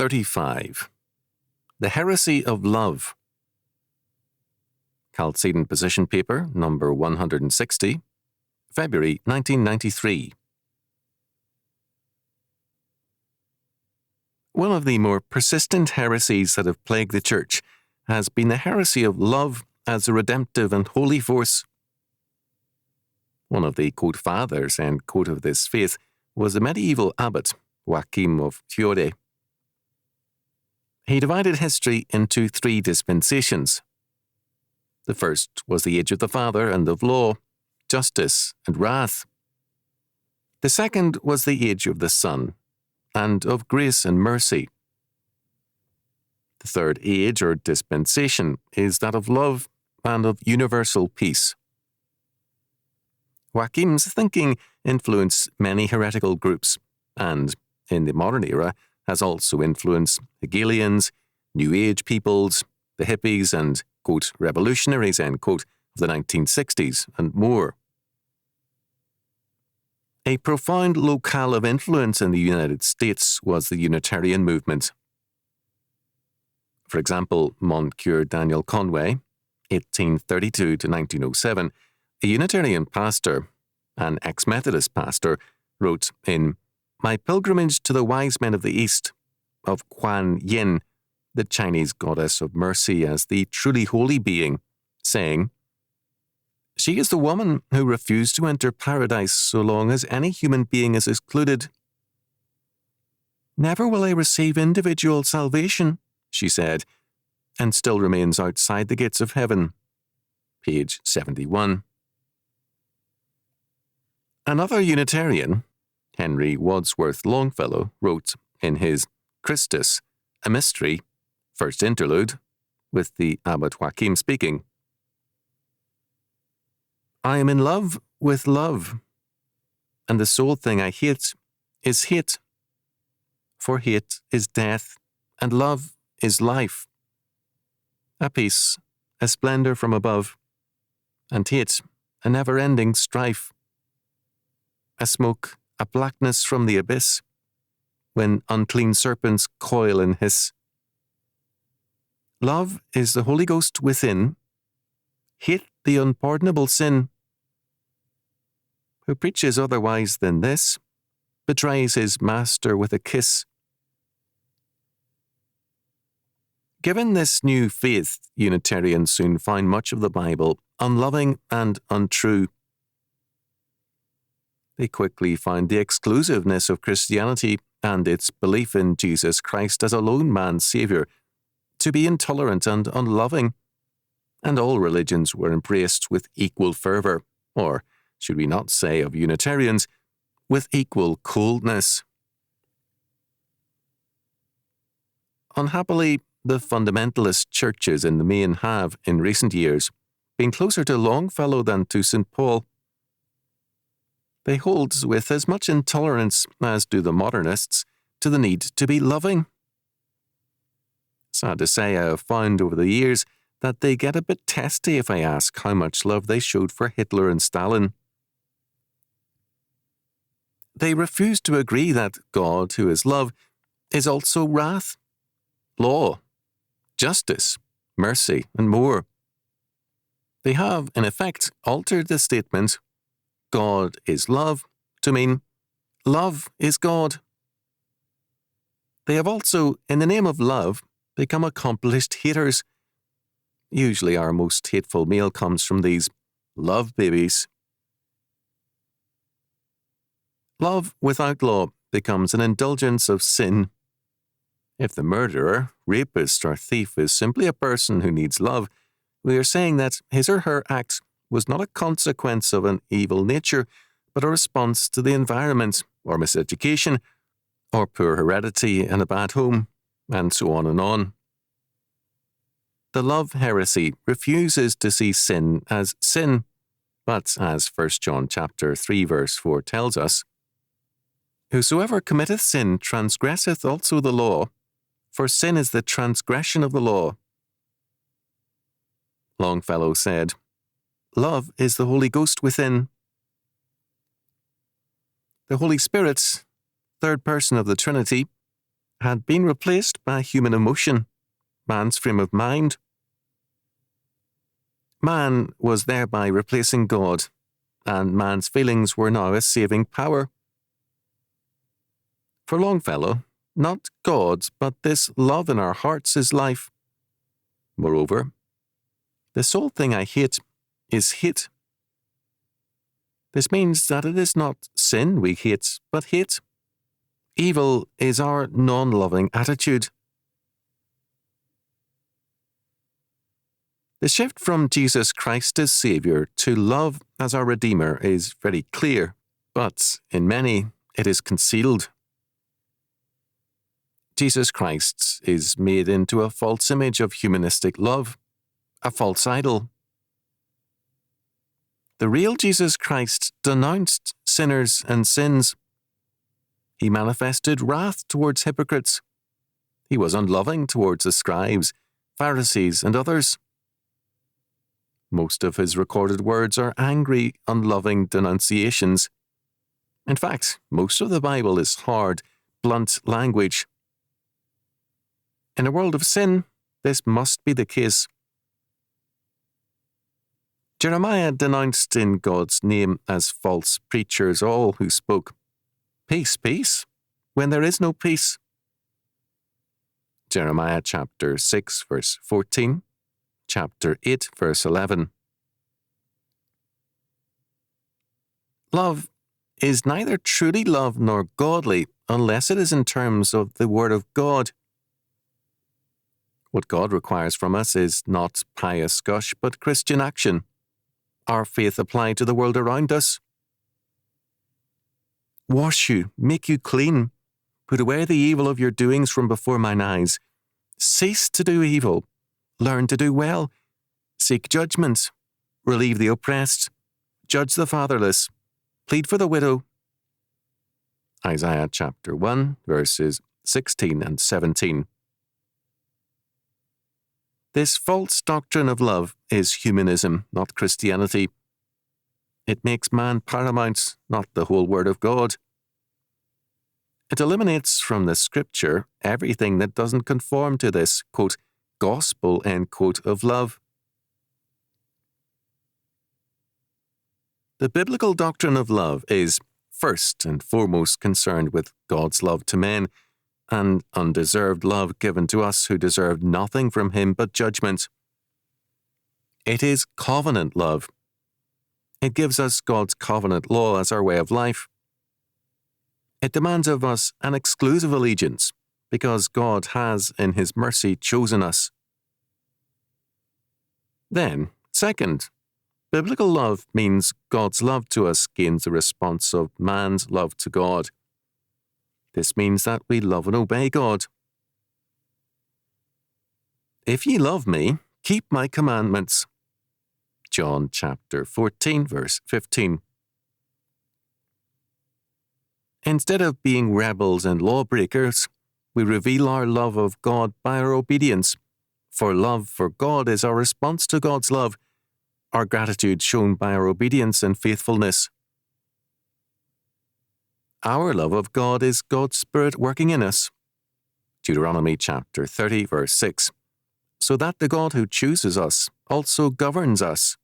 35. The Heresy of Love. Chalcedon Position Paper, number 160, February 1993. One of the more persistent heresies that have plagued the Church has been the heresy of love as a redemptive and holy force. One of the fathers of this faith was the medieval abbot Joachim of Fiore. He divided history into 3 dispensations. The first was the age of the Father and of law, justice and wrath. The second was the age of the Son, and of grace and mercy. The third age or dispensation is that of love and of universal peace. Joachim's thinking influenced many heretical groups, and, in the modern era, has also influenced Hegelians, New Age peoples, the hippies and, quote, revolutionaries, end quote, of the 1960s, and more. A profound locale of influence in the United States was the Unitarian movement. For example, Monsignor Daniel Conway, 1832 to 1907, a Unitarian pastor, an ex-Methodist pastor, wrote in My Pilgrimage to the Wise Men of the East, of Kuan Yin, the Chinese goddess of mercy as the truly holy being, saying, She is the woman who refused to enter paradise so long as any human being is excluded. Never will I receive individual salvation, she said, and still remains outside the gates of heaven. Page 71. Another Unitarian, Henry Wadsworth Longfellow, wrote in his Christus, a Mystery, first interlude, with the Abbot Joachim speaking, I am in love with love, and the sole thing I hate is hate. For hate is death, and love is life. A peace, a splendour from above, and hate, a never-ending strife. A smoke, a blackness from the abyss, when unclean serpents coil and hiss. Love is the Holy Ghost within, hate the unpardonable sin. Who preaches otherwise than this, betrays his master with a kiss. Given this new faith, Unitarians soon found much of the Bible unloving and untrue. They quickly found the exclusiveness of Christianity and its belief in Jesus Christ as a lone man's Saviour to be intolerant and unloving, and all religions were embraced with equal fervour, or, should we not say of Unitarians, with equal coldness. Unhappily, the fundamentalist churches in the main have, in recent years, been closer to Longfellow than to St. Paul. They hold with as much intolerance as do the modernists to the need to be loving. Sad to say, I have found over the years that they get a bit testy if I ask how much love they showed for Hitler and Stalin. They refuse to agree that God, who is love, is also wrath, law, justice, mercy, and more. They have, in effect, altered the statement, God is love, to mean, love is God. They have also, in the name of love, become accomplished haters. Usually our most hateful mail comes from these love babies. Love without law becomes an indulgence of sin. If the murderer, rapist, or thief is simply a person who needs love, we are saying that his or her act was not a consequence of an evil nature, but a response to the environment, or miseducation, or poor heredity in a bad home, and so on and on. The love heresy refuses to see sin as sin, but as 1 John chapter 3 verse 4 tells us, Whosoever committeth sin transgresseth also the law, for sin is the transgression of the law. Longfellow said, Love is the Holy Ghost within. The Holy Spirit, third person of the Trinity, had been replaced by human emotion, man's frame of mind. Man was thereby replacing God, and man's feelings were now a saving power. For Longfellow, not God's, but this love in our hearts is life. Moreover, the sole thing I hate is hate. This means that it is not sin we hate, but hate. Evil is our non-loving attitude. The shift from Jesus Christ as Saviour to love as our Redeemer is very clear, but in many it is concealed. Jesus Christ is made into a false image of humanistic love, a false idol. The real Jesus Christ denounced sinners and sins. He manifested wrath towards hypocrites. He was unloving towards the scribes, Pharisees, and others. Most of his recorded words are angry, unloving denunciations. In fact, most of the Bible is hard, blunt language. In a world of sin, this must be the case. Jeremiah denounced in God's name as false preachers all who spoke, "Peace, peace," when there is no peace. Jeremiah chapter 6, verse 14, chapter 8, verse 11. Love is neither truly love nor godly unless it is in terms of the Word of God. What God requires from us is not pious gush, but Christian action. Our faith applied to the world around us. Wash you, make you clean. Put away the evil of your doings from before mine eyes. Cease to do evil. Learn to do well. Seek judgment. Relieve the oppressed. Judge the fatherless. Plead for the widow. Isaiah chapter 1, verses 16 and 17. This false doctrine of love is humanism, not Christianity. It makes man paramount, not the whole Word of God. It eliminates from the Scripture everything that doesn't conform to this, quote, gospel, end quote, of love. The biblical doctrine of love is first and foremost concerned with God's love to men, and undeserved love given to us who deserved nothing from Him but judgment. It is covenant love. It gives us God's covenant law as our way of life. It demands of us an exclusive allegiance, because God has, in His mercy, chosen us. Then, second, biblical love means God's love to us gains the response of man's love to God. This means that we love and obey God. If ye love me, keep my commandments. John chapter 14, verse 15. Instead of being rebels and lawbreakers, we reveal our love of God by our obedience, for love for God is our response to God's love, our gratitude shown by our obedience and faithfulness. Our love of God is God's Spirit working in us. Deuteronomy chapter 30, verse 6. So that the God who chooses us also governs us.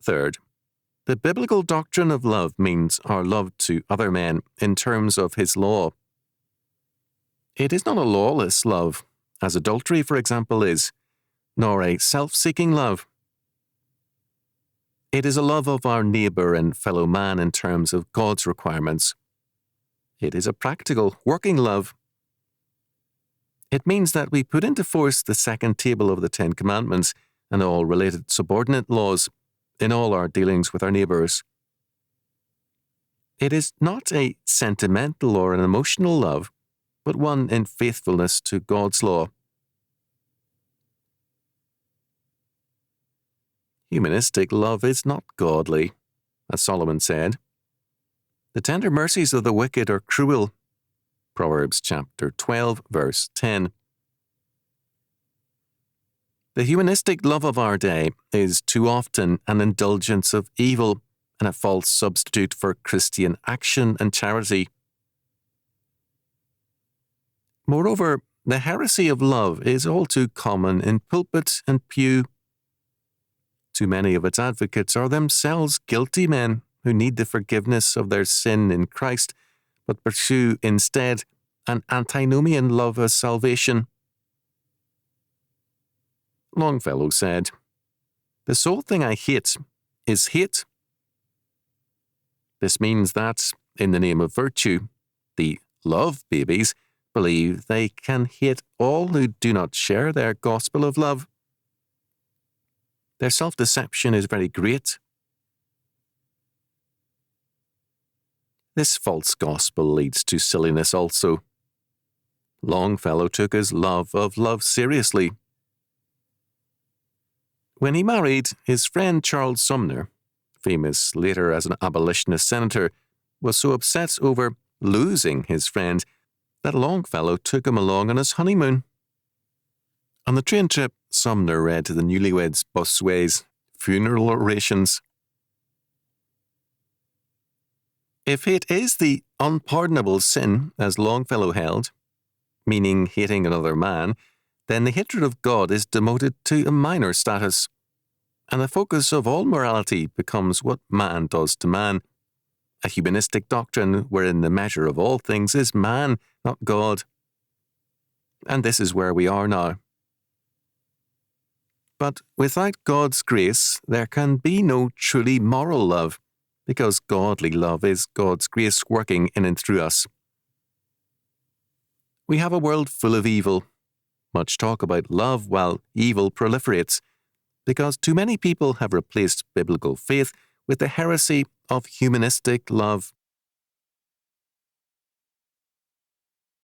Third, the biblical doctrine of love means our love to other men in terms of His law. It is not a lawless love, as adultery, for example, is, nor a self-seeking love. It is a love of our neighbour and fellow man in terms of God's requirements. It is a practical, working love. It means that we put into force the second table of the Ten Commandments and all related subordinate laws in all our dealings with our neighbours. It is not a sentimental or an emotional love, but one in faithfulness to God's law. Humanistic love is not godly, as Solomon said. The tender mercies of the wicked are cruel. Proverbs chapter 12, verse 10. The humanistic love of our day is too often an indulgence of evil and a false substitute for Christian action and charity. Moreover, the heresy of love is all too common in pulpit and pew. Too many of its advocates are themselves guilty men who need the forgiveness of their sin in Christ, but pursue instead an antinomian love as salvation. Longfellow said, "The sole thing I hate is hate." This means that, in the name of virtue, the love babies believe they can hate all who do not share their gospel of love. Their self-deception is very great. This false gospel leads to silliness also. Longfellow took his love of love seriously. When he married, his friend Charles Sumner, famous later as an abolitionist senator, was so upset over losing his friend that Longfellow took him along on his honeymoon. On the train trip, Sumner read to the newlyweds Bossuet's funeral orations. If hate is the unpardonable sin, as Longfellow held, meaning hating another man, then the hatred of God is demoted to a minor status, and the focus of all morality becomes what man does to man, a humanistic doctrine wherein the measure of all things is man, not God. And this is where we are now. But without God's grace, there can be no truly moral love, because godly love is God's grace working in and through us. We have a world full of evil. Much talk about love while evil proliferates, because too many people have replaced biblical faith with the heresy of humanistic love.